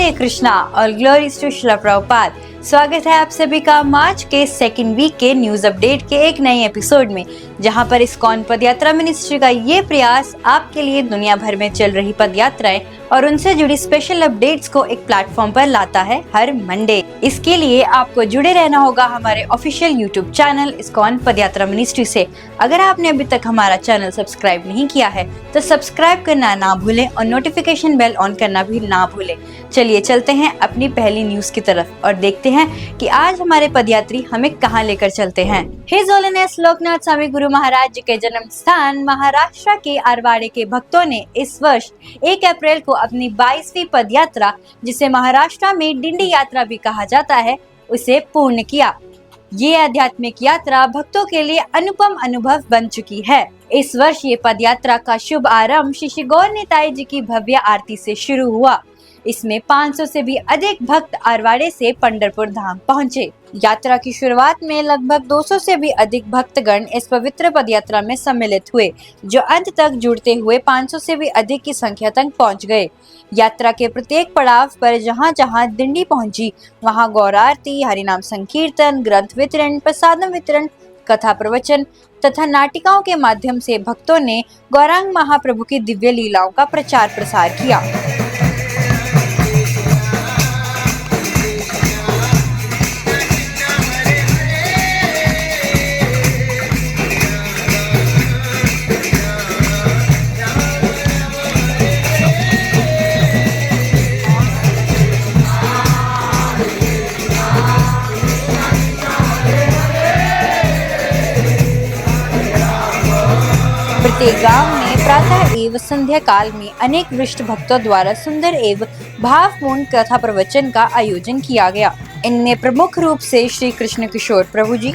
हरे कृष्णा और glories to Srila Prabhupada. स्वागत है आप सभी का मार्च के सेकंड वीक के न्यूज अपडेट के एक नए एपिसोड में, जहां पर इस्कॉन पदयात्रा मिनिस्ट्री का ये प्रयास आपके लिए दुनिया भर में चल रही पदयात्राएं और उनसे जुड़ी स्पेशल अपडेट्स को एक प्लेटफॉर्म पर लाता है हर मंडे। इसके लिए आपको जुड़े रहना होगा हमारे official YouTube channel ISKCON Padayatra ministry से। अगर आपने अभी तक हमारा चैनल सब्सक्राइब नहीं किया है तो सब्सक्राइब करना ना भूलें और नोटिफिकेशन बेल ऑन करना भी ना भूलें। चलिए चलते हैं अपनी पहली न्यूज की तरफ और देखते हैं कि आज हमारे पदयात्री हमें कहां लेकर चलते हैं। हिज होलीनेस लोकनाथ स्वामी गुरु महाराज जी के जन्म स्थान महाराष्ट्र के आरवाड़े के भक्तों ने इस वर्ष 1 अप्रैल को अपनी 22वीं पदयात्रा, जिसे महाराष्ट्र में डिंडी यात्रा भी कहा जाता है, उसे पूर्ण किया। ये आध्यात्मिक यात्रा भक्तों के लिए अनुपम अनुभव बन चुकी है। इस वर्ष ये पदयात्रा का शुभ आरंभ श्री गौर निताई जी की भव्य आरती से शुरू हुआ। इसमें 500 से भी अधिक भक्त आरवाड़े से पंढरपुर धाम पहुंचे। यात्रा की शुरुआत में लगभग 200 से भी अधिक भक्तगण इस पवित्र पदयात्रा में सम्मिलित हुए, जो अंत तक जुड़ते हुए 500 से भी अधिक की संख्या तक पहुंच गए। यात्रा के प्रत्येक पड़ाव पर जहां जहां दिंडी पहुंची, वहां गौर आरती, हरिनाम संकीर्तन, ग्रंथ वितरण, प्रसादम वितरण, कथा प्रवचन तथा नाटिकाओं के माध्यम से भक्तों ने गौरांग महाप्रभु की दिव्य लीलाओं का प्रचार प्रसार किया। प्रत्येक गांव में प्रातः एवं संध्या काल में अनेक वरिष्ठ भक्तों द्वारा सुंदर एवं भावपूर्ण कथा प्रवचन का आयोजन किया गया। इनमें प्रमुख रूप से श्री कृष्ण किशोर प्रभु जी,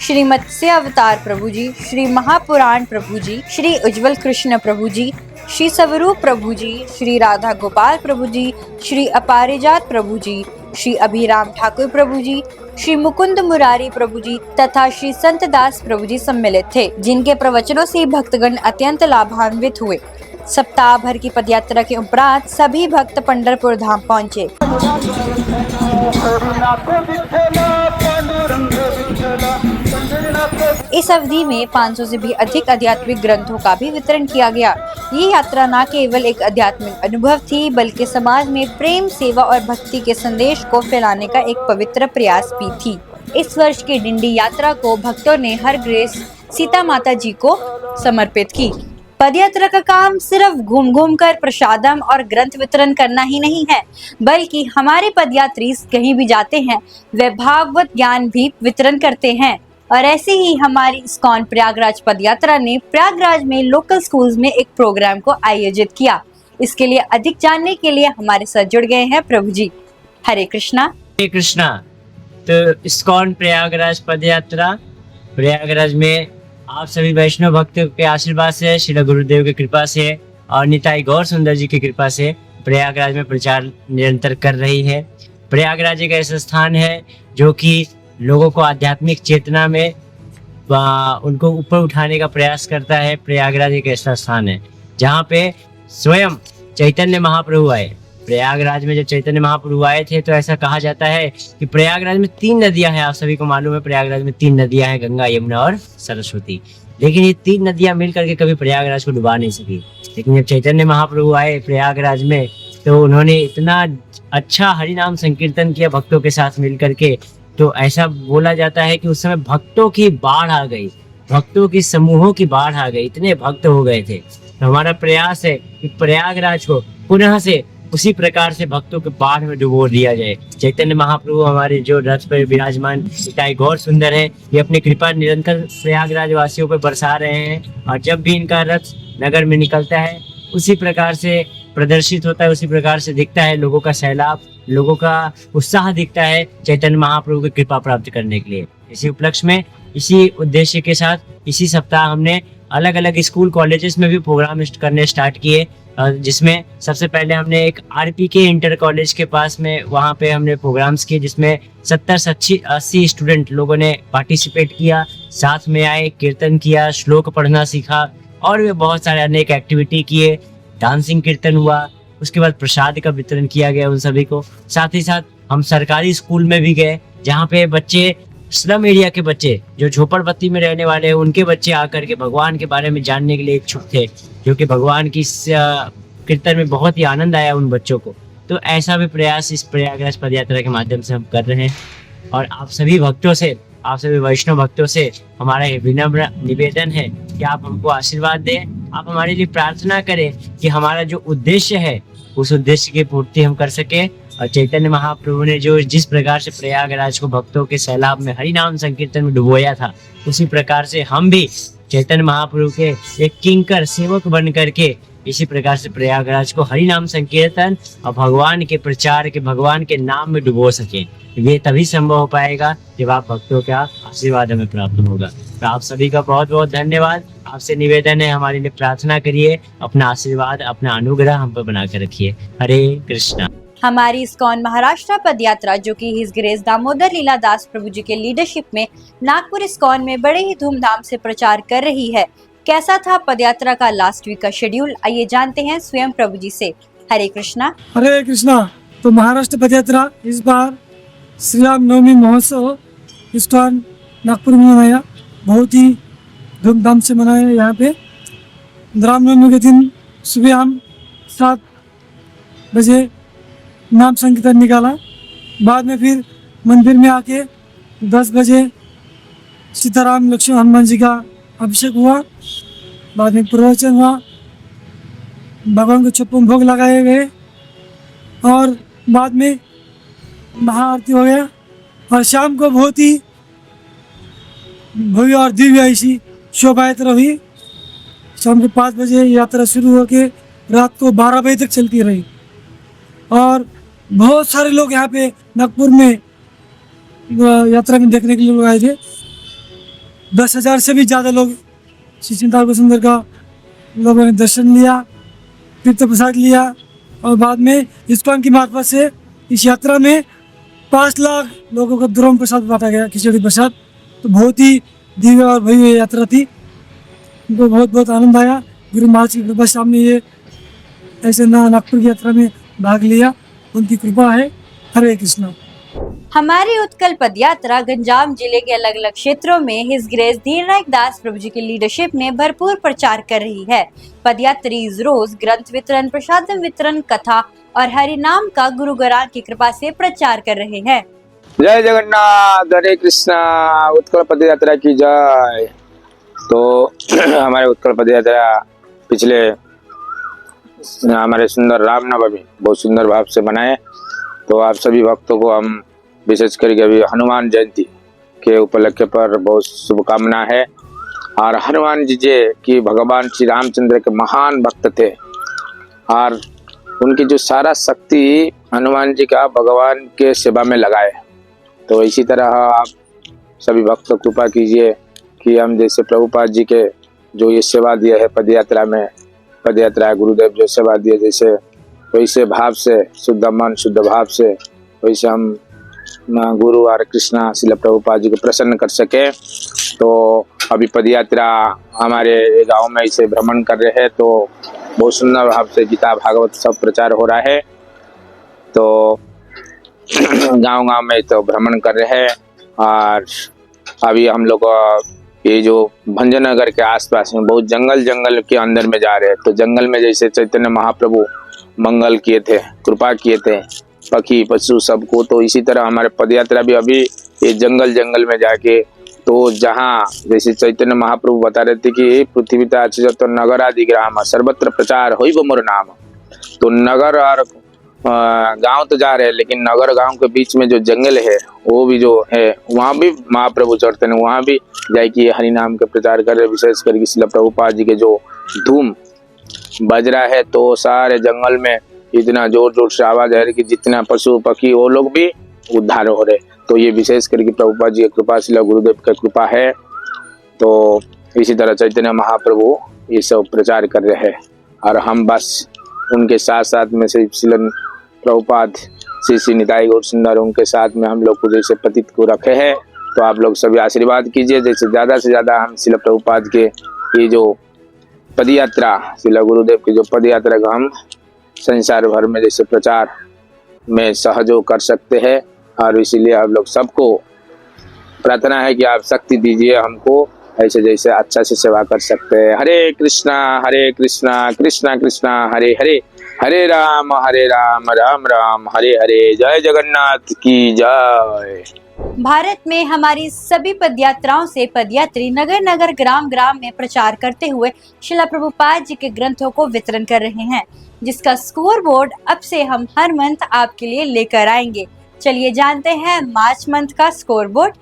श्री मत्स्य अवतार प्रभु जी, श्री महापुराण प्रभु जी, श्री उज्जवल कृष्ण प्रभु जी, श्री स्वरूप प्रभु जी, श्री राधा गोपाल प्रभु जी, श्री अपारिजात प्रभु जी, श्री अभिराम ठाकुर प्रभु जी, श्री मुकुंद मुरारी प्रभु जी तथा श्री संत दास प्रभु जी सम्मिलित थे, जिनके प्रवचनों से भक्तगण अत्यंत लाभान्वित हुए। सप्ताह भर की पदयात्रा के उपरांत सभी भक्त पंढरपुर धाम पहुंचे। इस अवधि में 500 से भी अधिक आध्यात्मिक ग्रंथों का भी वितरण किया गया। ये यात्रा न केवल एक आध्यात्मिक अनुभव थी, बल्कि समाज में प्रेम, सेवा और भक्ति के संदेश को फैलाने का एक पवित्र प्रयास भी थी। इस वर्ष की डिंडी यात्रा को भक्तों ने हर ग्रेस सीता माता जी को समर्पित की। पदयात्रा का काम सिर्फ घूम घूम कर प्रसादम और ग्रंथ वितरण करना ही नहीं है, बल्कि हमारे पदयात्री कहीं भी जाते हैं वे भागवत ज्ञान भी वितरण करते हैं। और ऐसे ही हमारी इस्कॉन प्रयागराज पदयात्रा ने प्रयागराज में लोकल स्कूल्स में एक प्रोग्राम को आयोजित किया। इसके लिए अधिक जानने के लिए हमारे साथ जुड़ गए हैं प्रभु जी। हरे कृष्णा। हरे कृष्णा। तो इस्कॉन प्रयागराज पदयात्रा प्रयागराज में आप सभी वैष्णव भक्तों के आशीर्वाद से, श्री गुरुदेव की कृपा से और निताई गौर सुंदर जी की कृपा से प्रयागराज में प्रचार निरंतर कर रही है। प्रयागराज एक ऐसा स्थान है जो कि लोगों को आध्यात्मिक चेतना में उनको ऊपर उठाने का प्रयास करता है। प्रयागराज एक ऐसा स्थान है जहाँ पे स्वयं चैतन्य महाप्रभु आए। प्रयागराज में जब चैतन्य महाप्रभु आए थे तो ऐसा कहा जाता है कि प्रयागराज में 3 नदियां हैं। आप सभी को मालूम है प्रयागराज में 3 नदियां हैं, गंगा, यमुना और सरस्वती। लेकिन ये 3 नदियां मिल करके कभी प्रयागराज को डुबा नहीं सकी। लेकिन जब चैतन्य महाप्रभु आए प्रयागराज में तो उन्होंने इतना अच्छा हरिनाम संकीर्तन किया भक्तों के साथ मिल करके, तो ऐसा बोला जाता है कि उस समय भक्तों की बाढ़ आ गई, भक्तों की समूहों की बाढ़ आ गई, इतने भक्त हो गए थे। तो हमारा प्रयास है कि प्रयागराज को पुनः से उसी प्रकार से भक्तों के बाढ़ में डुबो दिया जाए। चैतन्य महाप्रभु हमारे जो रथ पर विराजमान निताई गौर सुंदर है, ये अपनी कृपा निरंतर प्रयागराज वासियों पर बरसा रहे हैं। और जब भी इनका रथ नगर में निकलता है उसी प्रकार से प्रदर्शित होता है, उसी प्रकार से दिखता है, लोगों का सैलाब, लोगों का उत्साह दिखता है चैतन्य महाप्रभु की कृपा प्राप्त करने के लिए। इसी उपलक्ष्य में, इसी उद्देश्य के साथ इसी सप्ताह हमने अलग अलग स्कूल कॉलेजेस में भी प्रोग्राम करने स्टार्ट किए, जिसमें सबसे पहले हमने एक RPK इंटर कॉलेज के पास में वहाँ पे हमने प्रोग्राम्स किए, जिसमें 70-80 स्टूडेंट लोगों ने पार्टिसिपेट किया, साथ में आए, कीर्तन किया, श्लोक पढ़ना सीखा और भी बहुत सारे अनेक एक्टिविटी किए। डांसिंग कीर्तन हुआ, उसके बाद प्रसाद का वितरण किया गया उन सभी को। साथ ही साथ हम सरकारी स्कूल में भी गए, जहाँ पे बच्चे, स्लम एरिया के बच्चे, जो झोपड़पट्टी में रहने वाले हैं, उनके बच्चे आकर के भगवान के बारे में जानने के लिए इच्छुक थे, जो कि भगवान की इस कीर्तन में बहुत ही आनंद आया उन बच्चों को। तो ऐसा भी प्रयास इस प्रयागराज पद यात्रा के माध्यम से हम कर रहे हैं। और आप सभी भक्तों से, आप सभी वैष्णव भक्तों से हमारा ये विनम्र निवेदन है कि आप हमको आशीर्वाद दें, आप हमारे लिए प्रार्थना करें कि हमारा जो उद्देश्य है उस उद्देश्य की पूर्ति हम कर सके। और चैतन्य महाप्रभु ने जो जिस प्रकार से प्रयागराज को भक्तों के सैलाब में हरि नाम संकीर्तन में डुबोया था, उसी प्रकार से हम भी चैतन्य महाप्रभु के एक किंकर सेवक बन करके इसी प्रकार से प्रयागराज को हरि नाम संकीर्तन और भगवान के प्रचार के, भगवान के नाम में डुबो सके। ये तभी संभव हो पाएगा जब आप भक्तों का आशीर्वाद हमें प्राप्त होगा। तो आप सभी का बहुत बहुत धन्यवाद। आपसे निवेदन है, हमारे लिए प्रार्थना करिए, अपना आशीर्वाद, अपना अनुग्रह हम पर बना कर रखिए। हरे कृष्णा। हमारी इस्कॉन महाराष्ट्र पद यात्रा, जो कि हिज ग्रेस दामोदर लीला दास प्रभु जी के लीडरशिप में नागपुर इस्कॉन में बड़े ही धूमधाम से प्रचार कर रही है। कैसा था पदयात्रा का लास्ट वीक का शेड्यूल, आइए जानते हैं स्वयं प्रभु जी से। हरे कृष्णा। हरे कृष्णा। तो महाराष्ट्र पदयात्रा इस बार श्री राम नवमी महोत्सव इस्कॉन नागपुर में मनाया, बहुत ही धूमधाम से मनाया। यहाँ पे रामनवमी के दिन सुबह हम 7 बजे नाम संकीर्तन निकाला, बाद में फिर मंदिर में आके 10 बजे सीताराम लक्ष्मण हनुमान जी का अभिषेक हुआ, बाद में प्रवचन हुआ, भगवान को 56 भोग लगाए गए और बाद में महाआरती हो गया। और शाम को बहुत ही भव्य और दिव्य ऐसी शोभा यात्रा हुई। शाम को 5 बजे यात्रा शुरू होकर रात को 12 बजे तक चलती रही और बहुत सारे लोग यहाँ पे नागपुर में यात्रा में देखने के लिए लोग आए थे। 10,000 से भी ज़्यादा लोग श्री चिंता सुंदर का लोगों ने दर्शन लिया, तीर्थ प्रसाद लिया और बाद में इस्कॉन की मार्फत से इस यात्रा में 5 लाख लोगों को द्रोण प्रसाद बांटा गया, खिचड़ी प्रसाद। तो बहुत ही दिव्य और भव्य यात्रा थी, उनको बहुत बहुत आनंद आया। गुरु महाराज की कृपा से हमने ये ऐसे नागपुर की यात्रा में भाग लिया, उनकी कृपा है। हरे कृष्णा। हमारी उत्कल पद यात्रा गंजाम जिले के अलग अलग क्षेत्रों में हिज ग्रेस धीरनायक दास प्रभु जी की लीडरशिप में भरपूर प्रचार कर रही है। पदयात्री रोज ग्रंथ वितरण, प्रसाद वितरण, कथा और हरि नाम का गुरु गरान की कृपा से प्रचार कर रहे हैं। जय जगन्नाथ। हरे कृष्णा। उत्कल पद यात्रा की जय। तो हमारे उत्कल पद यात्रा पिछले हमारे सुंदर रामनवमी बहुत सुंदर भाव से मनाए। तो आप सभी भक्तों को हम विशेष करके अभी हनुमान जयंती के उपलक्ष्य पर बहुत शुभकामना है। और हनुमान जी की भगवान श्री रामचंद्र के महान भक्त थे और उनकी जो सारा शक्ति हनुमान जी का भगवान के सेवा में लगाए। तो इसी तरह आप सभी भक्त कृपा कीजिए कि हम जैसे प्रभुपाद जी के जो ये सेवा दिए है पदयात्रा में, पदयात्रा गुरुदेव जो सेवा दिए, जैसे वैसे भाव से, शुद्ध मन शुद्ध भाव से, वैसे हम गुरु और कृष्णा श्रील प्रभुपाद जी को प्रसन्न कर सके। तो अभी पदयात्रा हमारे गांव में इसे भ्रमण कर रहे हैं। तो बहुत सुंदर भाव से गीता भागवत सब प्रचार हो रहा है। तो गांव में तो भ्रमण कर रहे हैं। और अभी हम लोग ये जो भंजनगर के आसपास में बहुत जंगल के अंदर में जा रहे हैं। तो जंगल में जैसे चैतन्य महाप्रभु मंगल किए थे, कृपा किए थे पक्षी पशु सबको, तो इसी तरह हमारे पदयात्रा भी अभी ये जंगल में जाके, तो जहाँ जैसे चैतन्य महाप्रभु बता रहे थे कि पृथ्वी तो नगर आदि ग्राम सर्वत्र प्रचार हो मोर नाम। तो नगर और गांव तो जा रहे हैं, लेकिन नगर गांव के बीच में जो जंगल है वो भी जो है वहाँ भी महाप्रभु चढ़ते हैं, वहाँ भी जाके हरि नाम के प्रचार कर रहे। विशेष करके श्रील प्रभुपाद जी के जो धूम बज रहा है, तो सारे जंगल में इतना जोर से आवाज है कि जितना पशु पक्षी वो लोग भी उद्धार हो रहे। तो ये विशेष करके प्रभुपाद जी की कृपा, श्रील गुरुदेव की कृपा है। तो इसी तरह चैतन्य महाप्रभु ये सब प्रचार कर रहे हैं और हम बस उनके साथ में से श्रील प्रभुपाद श्री निताई गौर सुंदर उनके साथ में हम लोग को जैसे पतित को रखे हैं। तो आप लोग सभी आशीर्वाद कीजिए, जैसे ज़्यादा से ज़्यादा हम श्रील प्रभुपाद के ये जो पदयात्रा, श्रील गुरुदेव की जो पदयात्रा का हम संसार भर में जैसे प्रचार में सहयोग कर सकते हैं। और इसीलिए आप लोग सबको प्रार्थना है कि आप शक्ति दीजिए हमको, ऐसे जैसे अच्छा से सेवा कर सकते हैं। हरे कृष्णा कृष्णा कृष्णा हरे हरे, हरे राम राम राम हरे हरे। जय जगन्नाथ की जय। भारत में हमारी सभी पदयात्राओं से पदयात्री नगर नगर ग्राम ग्राम में प्रचार करते हुए श्रील प्रभुपाद जी के ग्रंथों को वितरण कर रहे हैं, जिसका स्कोर बोर्ड अब से हम हर मंथ आपके लिए लेकर आएंगे। चलिए जानते हैं मार्च मंथ का score board.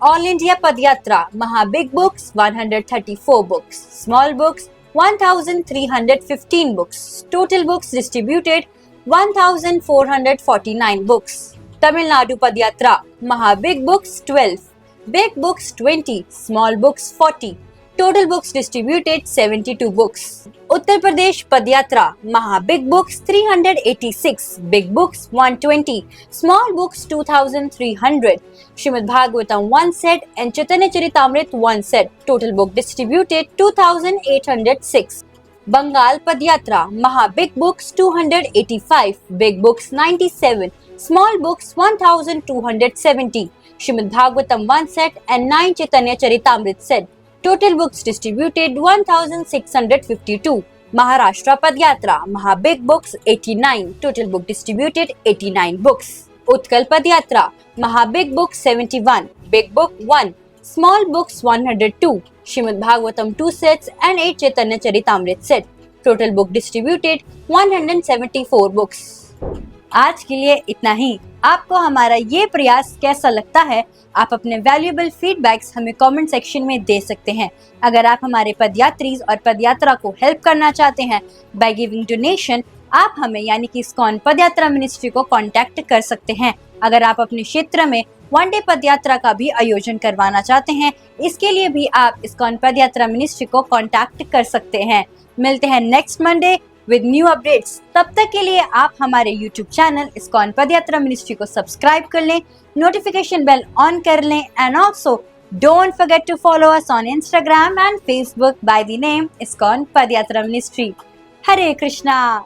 All India padayatra महा big books 134 books, small books 1315 books, total books distributed 1449 books. Tamil Nadu padayatra महा big books 12, big books 20, small books 40, total books distributed 72 books. Uttar Pradesh padayatra महा big books 386, big books 120, small books 2300, Srimad Bhagavatam 1 set and Chaitanya Charitamrita 1 set, total book distributed 2806। Bengal पदयात्रा महा big books 285, big books 97, small books 1270, Srimad Bhagavatam 1 set and 9 Chaitanya Charitamrita set, total books distributed 1652। Maharashtra padayatra महा big books 89, total book distributed 89 books. Utkal padayatra महा big book 71, big book 1, small books 102, Srimad Bhagavatam 2 sets and 8 Chaitanya Charitamrita set, total book distributed 174 books. आज के लिए इतना ही। आपको हमारा ये प्रयास कैसा लगता है, आप अपने वैल्यूएबल फीडबैक्स हमें कमेंट सेक्शन में दे सकते हैं। अगर आप हमारे पदयात्रीज और पदयात्रा को हेल्प करना चाहते हैं बाय गिविंग डोनेशन, आप हमें यानी कि इस्कॉन पदयात्रा मिनिस्ट्री को कांटेक्ट कर सकते हैं। अगर आप अपने क्षेत्र में वन डे पदयात्रा का भी आयोजन करवाना चाहते हैं, इसके लिए भी आप इस्कॉन पदयात्रा मिनिस्ट्री को कांटेक्ट कर सकते हैं। मिलते हैं next Monday with new updates. तब तक के लिए आप हमारे YouTube channel ISKCON Padayatra ministry को सब्सक्राइब कर लें, नोटिफिकेशन बेल ऑन कर लें, and also don't forget to follow us on Instagram and Facebook by the name ISKCON Padayatra ministry. Hare Krishna.